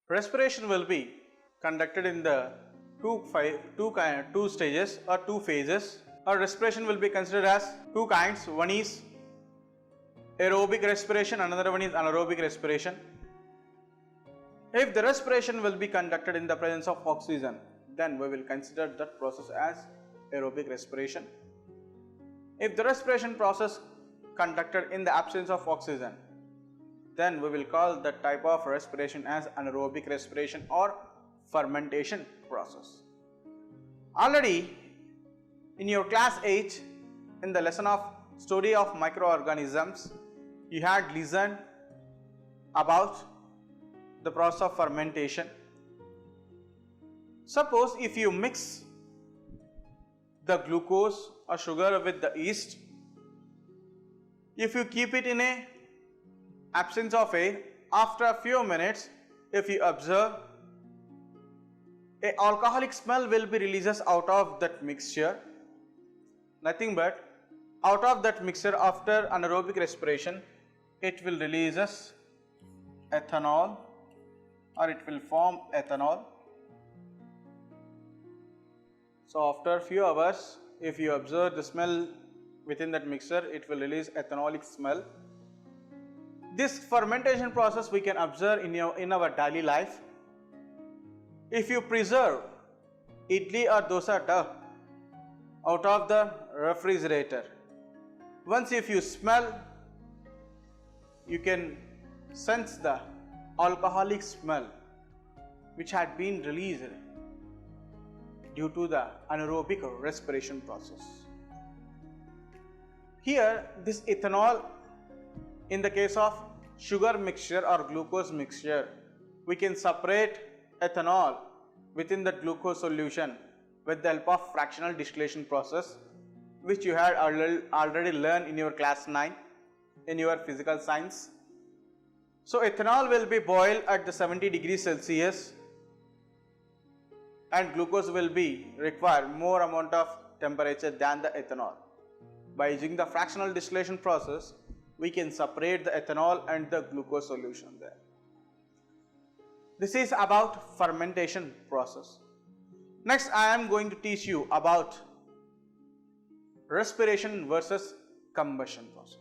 Respiration will be conducted in the two stages or two phases. Or respiration will be considered as two kinds. One is aerobic respiration, another one is anaerobic respiration. If the respiration will be conducted in the presence of oxygen, then we will consider that process as aerobic respiration. If the respiration process conducted in the absence of oxygen, then we will call that type of respiration as anaerobic respiration or fermentation process. Already in your class 8, in the lesson of study of microorganisms, you had listened about the process of fermentation. Suppose if you mix the glucose or sugar with the yeast, if you keep it in a absence of air, after a few minutes, if you observe, a alcoholic smell will be released out of that mixture. Nothing but out of that mixture, after anaerobic respiration, it will release ethanol, or it will form ethanol. So after few hours, if you observe the smell within that mixture, it will release ethanolic smell. This fermentation process we can observe in our daily life. If you preserve idli or dosa dough out of the refrigerator, once if you smell, you can sense the alcoholic smell which had been released due to the anaerobic respiration process. Here, this ethanol, in the case of sugar mixture or glucose mixture, we can separate ethanol within the glucose solution with the help of fractional distillation process, which you had already learned in your class 9 in your physical science. So ethanol will be boiled at the 70 degrees Celsius, and glucose will be require more amount of temperature than the ethanol. By using the fractional distillation process, we can separate the ethanol and the glucose solution there. This is about fermentation process. Next, I am going to teach you about respiration versus combustion process.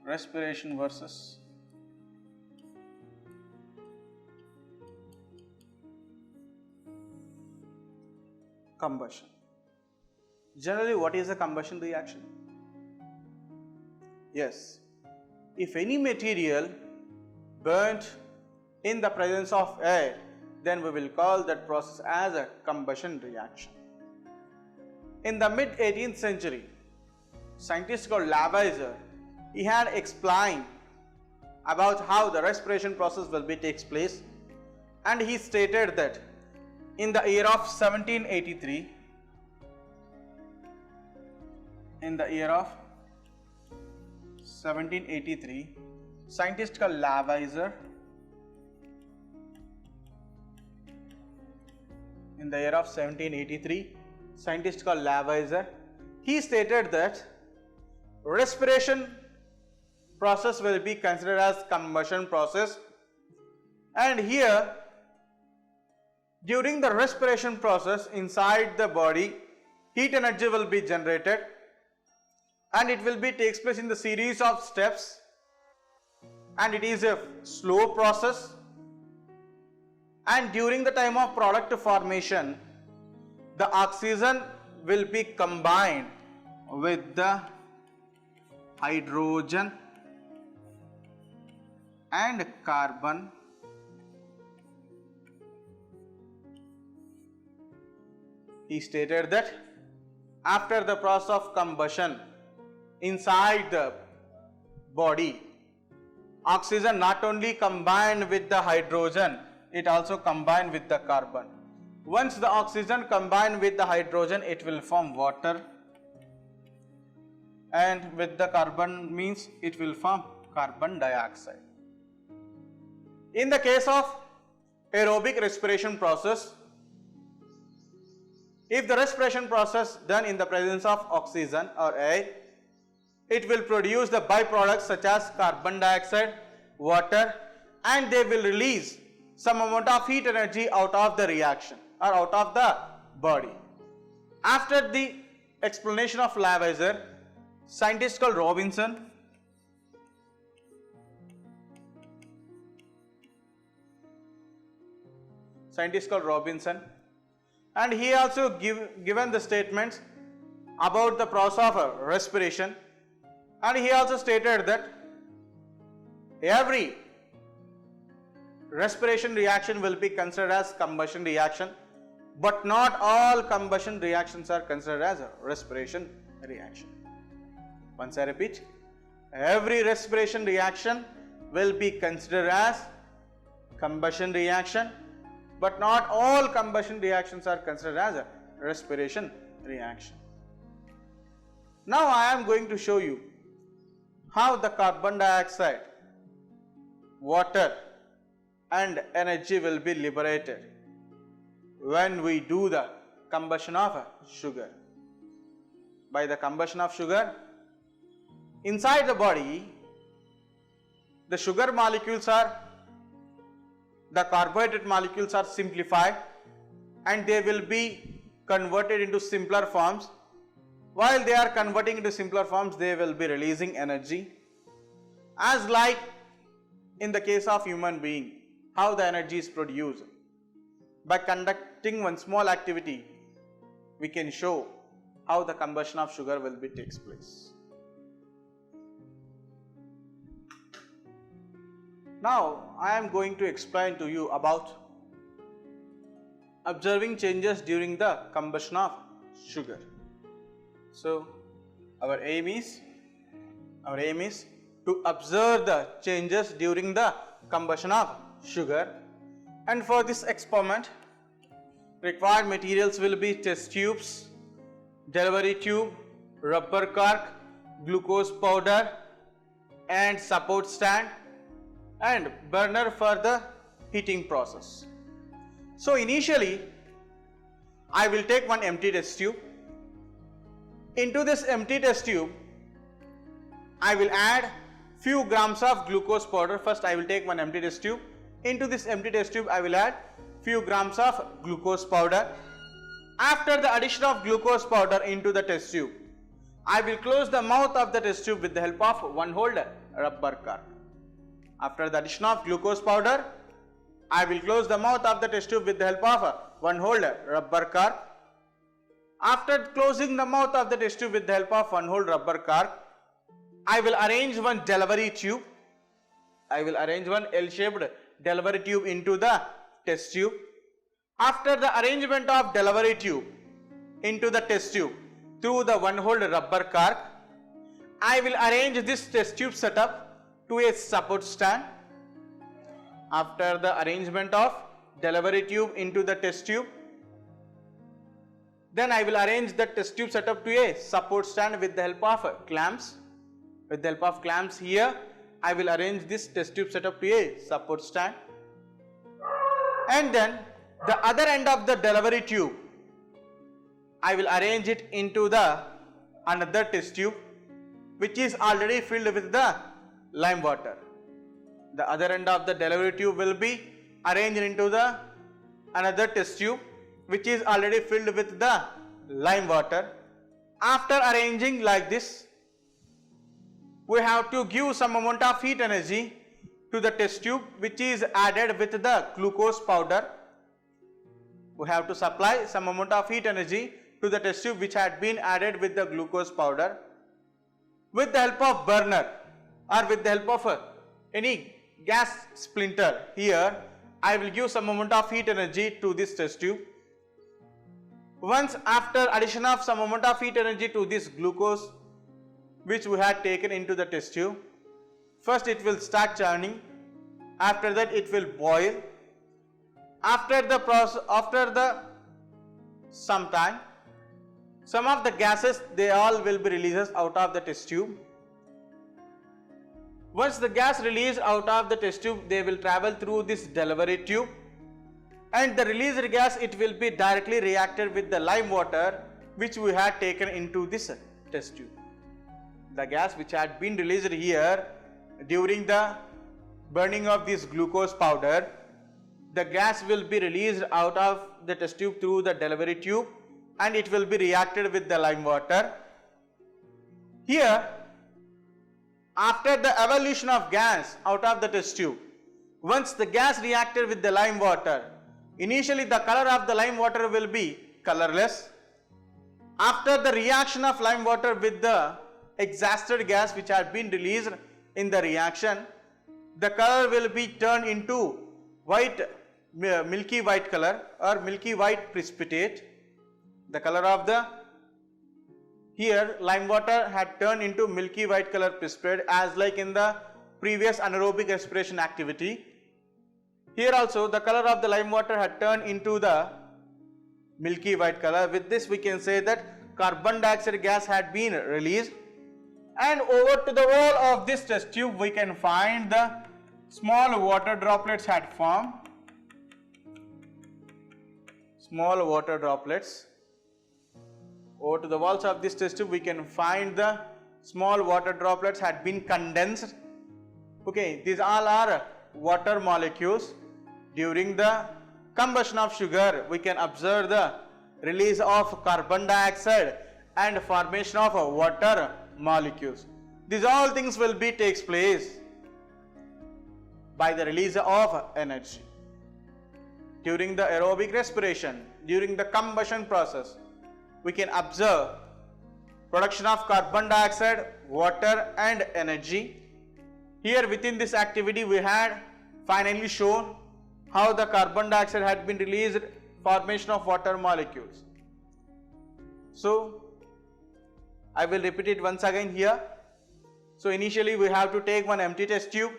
Respiration versus combustion. Generally, what is a combustion reaction? Yes, if any material burnt in the presence of air, then we will call that process as a combustion reaction. In the mid 18th century, scientist called Lavoisier, he had explained about how the respiration process will be takes place, and he stated that in the year of 1783, scientist called Lavoisier, he stated that respiration process will be considered as combustion process, and here during the respiration process inside the body, heat energy will be generated, and it will be takes place in the series of steps, and it is a slow process, and during the time of product formation, the oxygen will be combined with the hydrogen and carbon. He stated that after the process of combustion inside the body, oxygen not only combined with the hydrogen, it also combined with the carbon. Once the oxygen combined with the hydrogen, it will form water, and with the carbon means it will form carbon dioxide. In the case of aerobic respiration process, If the respiration process done in the presence of oxygen or air, it will produce the byproducts such as carbon dioxide, water, and they will release some amount of heat energy out of the reaction or out of the body. After the explanation of Lavoisier, scientist called Robinson and he also given the statements about the process of respiration, and he also stated that every respiration reaction will be considered as combustion reaction, but not all combustion reactions are considered as a respiration reaction. Once I repeat, every respiration reaction will be considered as combustion reaction, but not all combustion reactions are considered as a respiration reaction. Now I am going to show you how the carbon dioxide, water and energy will be liberated when we do the combustion of sugar. By the combustion of sugar, inside the body, the sugar molecules the carbohydrate molecules are simplified and they will be converted into simpler forms. While they are converting into simpler forms, they will be releasing energy. As like in the case of human being, how the energy is produced. By conducting one small activity, we can show how the combustion of sugar will be takes place. Now I am going to explain to you about observing changes during the combustion of sugar. So our aim is to observe the changes during the combustion of sugar, and for this experiment required materials will be test tubes, delivery tube, rubber cork, glucose powder and support stand and burner for the heating process. So initially I will take one empty test tube. Into this empty test tube I will add few grams of glucose powder. First I will take one empty test tube. Into this empty test tube I will add few grams of glucose powder. After the addition of glucose powder into the test tube, I will close the mouth of the test tube with the help of one hole rubber cork. After the addition of glucose powder, I will close the mouth of the test tube with the help of one hole rubber cork. After closing the mouth of the test tube with the help of one hole rubber cork, I will arrange one delivery tube. I will arrange one L-shaped delivery tube into the test tube. After the arrangement of delivery tube into the test tube through the one hole rubber cork, I will arrange this test tube setup to a support stand. After the arrangement of delivery tube into the test tube, then I will arrange the test tube setup to a support stand with the help of clamps. With the help of clamps here, I will arrange this test tube setup to a support stand. And then the other end of the delivery tube, I will arrange it into the another test tube which is already filled with the lime water. The other end of the delivery tube will be arranged into the another test tube which is already filled with the lime water. After arranging like this, we have to give some amount of heat energy to the test tube which is added with the glucose powder. We have to supply some amount of heat energy to the test tube which had been added with the glucose powder. With the help of burner or with the help of any gas splinter, here I will give some amount of heat energy to this test tube. Once after addition of some amount of heat energy to this glucose which we had taken into the test tube, first it will start churning, after that it will boil. After the process, some time, some of the gases they all will be released out of the test tube. Once the gas released out of the test tube, they will travel through this delivery tube and the released gas, it will be directly reacted with the lime water which we had taken into this test tube. The gas which had been released here during the burning of this glucose powder, the gas will be released out of the test tube through the delivery tube and it will be reacted with the lime water. Here, after the evolution of gas out of the test tube, once the gas reacted with the lime water, initially the color of the lime water will be colorless. After the reaction of lime water with the exhausted gas which had been released in the reaction, the color will be turned into white, milky white color or milky white precipitate. The color of the here lime water had turned into milky white color precipitate as like in the previous anaerobic respiration activity. Here also the color of the lime water had turned into the milky white color. With this we can say that carbon dioxide gas had been released, and over to the wall of this test tube we can find the small water droplets had formed. Small water droplets. Over to the walls of this test tube we can find the small water droplets had been condensed. Okay, these all are water molecules. During the combustion of sugar, we can observe the release of carbon dioxide and formation of water molecules. These all things will be takes place by the release of energy. During the aerobic respiration, during the combustion process, we can observe production of carbon dioxide, water and energy. Here within this activity we had finally shown how the carbon dioxide had been released, formation of water molecules. So I will repeat it once again here. So initially we have to take one empty test tube.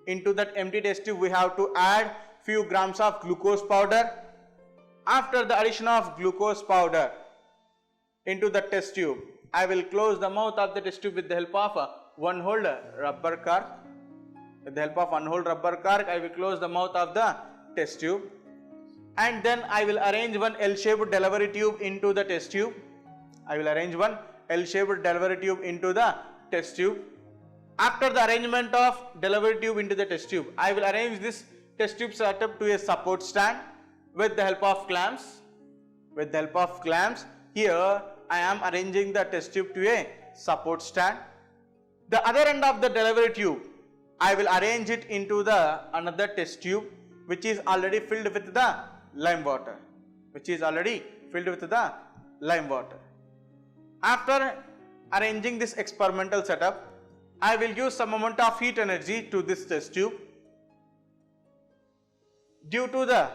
Into that empty test tube we have to add few grams of glucose powder. After the addition of glucose powder into the test tube, I will close the mouth of the test tube with the help of one hole rubber cork. With the help of one hole rubber cork, I will close the mouth of the test tube, and then I will arrange one L-shaped delivery tube into the test tube. I will arrange one L-shaped delivery tube into the test tube. After the arrangement of delivery tube into the test tube, I will arrange this test tube setup to a support stand with the help of clamps. With the help of clamps, here I am arranging the test tube to a support stand. The other end of the delivery tube, I will arrange it into the another test tube which is already filled with the lime water. After arranging this experimental setup, I will give some amount of heat energy to this test tube. Due to the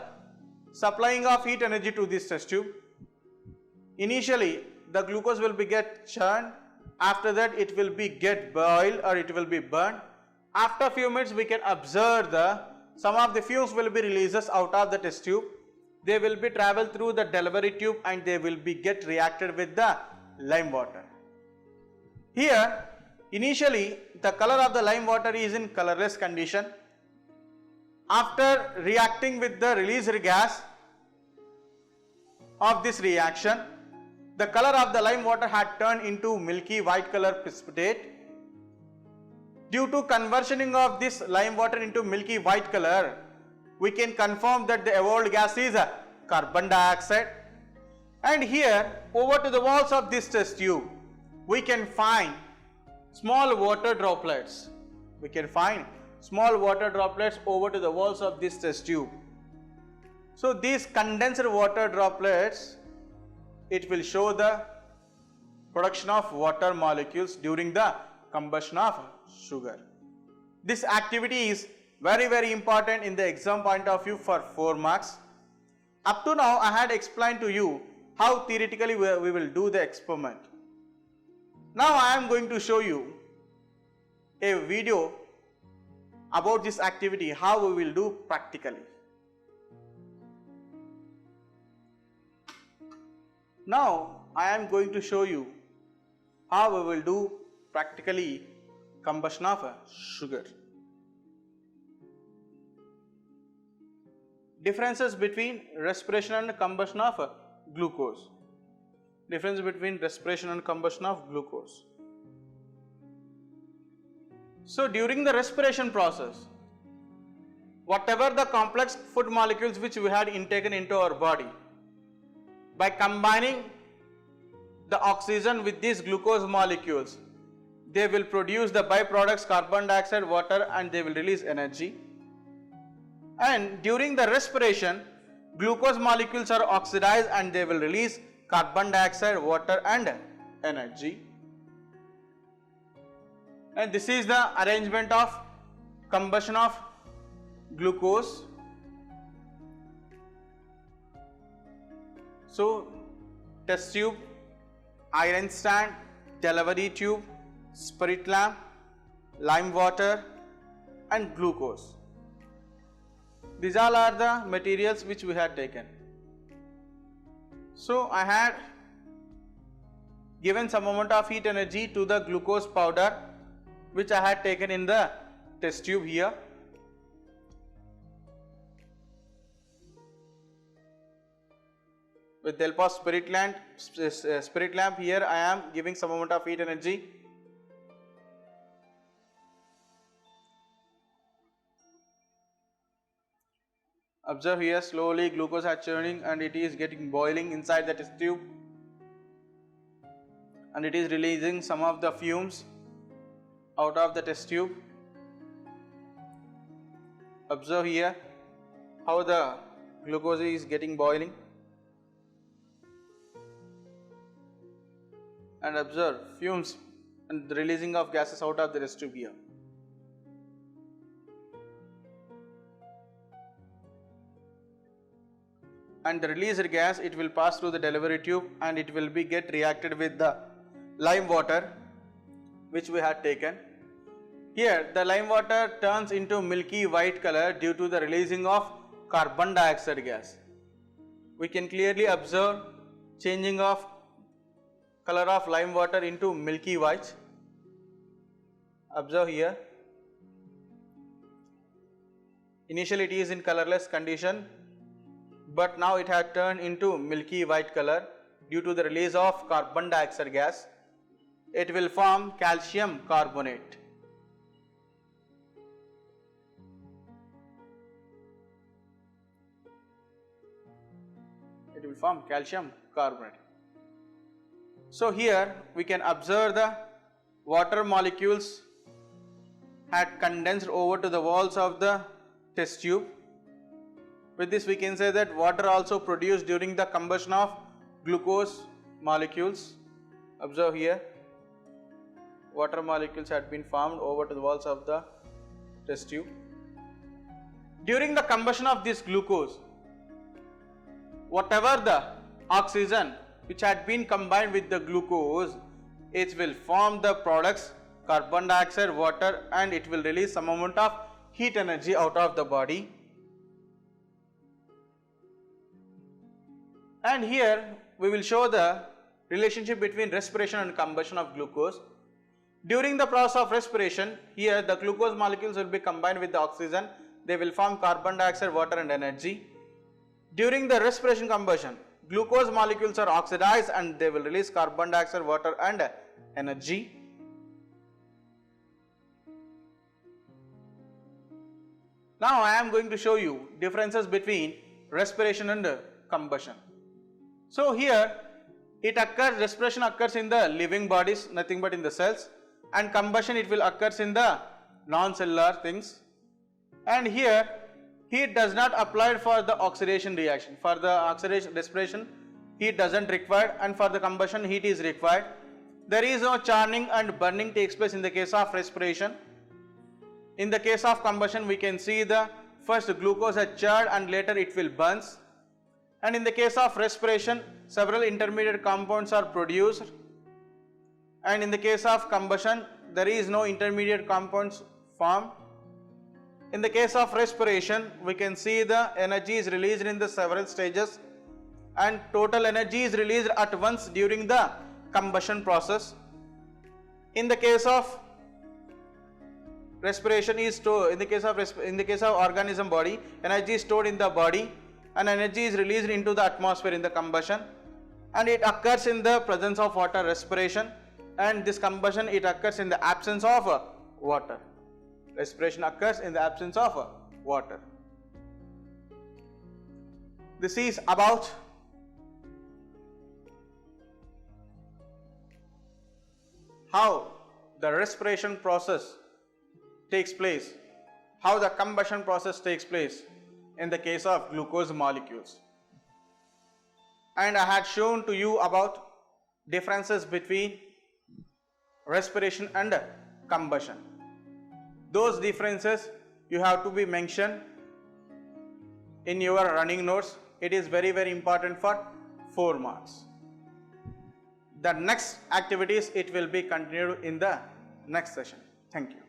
supplying of heat energy to this test tube, initially the glucose will be get churned. After that it will be get boiled or it will be burned. After a few minutes we can observe some of the fumes will be releases out of the test tube. They will be travel through the delivery tube and they will be get reacted with the lime water. Here initially the color of the lime water is in colorless condition. After reacting with the released gas of this reaction, the color of the lime water had turned into milky white color precipitate. Due to conversioning of this lime water into milky white color, we can confirm that the evolved gas is carbon dioxide. And here over to the walls of this test tube, we can find small water droplets. Over to the walls of this test tube. So these condensed water droplets, it will show the production of water molecules during the combustion of sugar. This activity is very important in the exam point of view for 4 marks. Up to now I had explained to you how theoretically we will do the experiment. Now I am going to show you a video about this activity, how we will do practically. Now I am going to show you how we will do practically combustion of sugar. differences between respiration and combustion of glucose. Difference between respiration and combustion of glucose. So during the respiration process, whatever the complex food molecules which we had intaken into our body, by combining the oxygen with these glucose molecules, they will produce the byproducts carbon dioxide, water, and they will release energy. And during the respiration, glucose molecules are oxidized and they will release carbon dioxide, water, and energy. And this is the arrangement of combustion of glucose. So, test tube, iron stand, delivery tube, spirit lamp, lime water, and glucose. These all are the materials which we had taken. So I had given some amount of heat energy to the glucose powder which I had taken in the test tube here. With the help of spirit lamp here I am giving some amount of heat energy. Observe here, slowly glucose is churning and it is getting boiling inside the test tube, and it is releasing some of the fumes out of the test tube. Observe here how the glucose is getting boiling, and observe fumes and the releasing of gases out of the test tube here. And the released gas, it will pass through the delivery tube and it will be get reacted with the lime water which we had taken. Here the lime water turns into milky white color due to the releasing of carbon dioxide gas. We can clearly observe changing of color of lime water into milky white. Observe here. Initially it is in colorless condition, but now it has turned into milky white color due to the release of carbon dioxide gas. It will form calcium carbonate. It will form calcium carbonate. So here we can observe the water molecules had condensed over to the walls of the test tube. With this we can say that water also produced during the combustion of glucose molecules. Observe here, water molecules had been formed over to the walls of the test tube. During the combustion of this glucose, whatever the oxygen which had been combined with the glucose, it will form the products carbon dioxide, water, and it will release some amount of heat energy out of the body. And here we will show the relationship between respiration and combustion of glucose. During the process of respiration, here the glucose molecules will be combined with the oxygen. They will form carbon dioxide, water, and energy. During the respiration combustion, glucose molecules are oxidized and they will release carbon dioxide, water, and energy. Now I am going to show you differences between respiration and combustion. So here respiration occurs in the living bodies, nothing but in the cells, and combustion it will occurs in the non-cellular things. And here heat does not apply for the oxidation reaction. For the oxidation respiration heat doesn't required, and for the combustion heat is required. There is no churning and burning takes place in the case of respiration. In the case of combustion we can see the first glucose is charred and later it will burns. And in the case of respiration, several intermediate compounds are produced, and in the case of combustion there is no intermediate compounds formed. In the case of respiration we can see the energy is released in the several stages and total energy is released at once during the combustion process. In the case of respiration is stored in the case of organism body, energy is stored in the body and energy is released into the atmosphere in the combustion, and it occurs in the presence of water, respiration, and this combustion it occurs in the absence of water. Respiration occurs in the absence of water. This is about how the respiration process takes place, how the combustion process takes place in the case of glucose molecules. And I had shown to you about differences between respiration and combustion. Those differences you have to be mentioned in your running notes. It is very important for 4 marks. The next activities it will be continued in the next session. Thank you.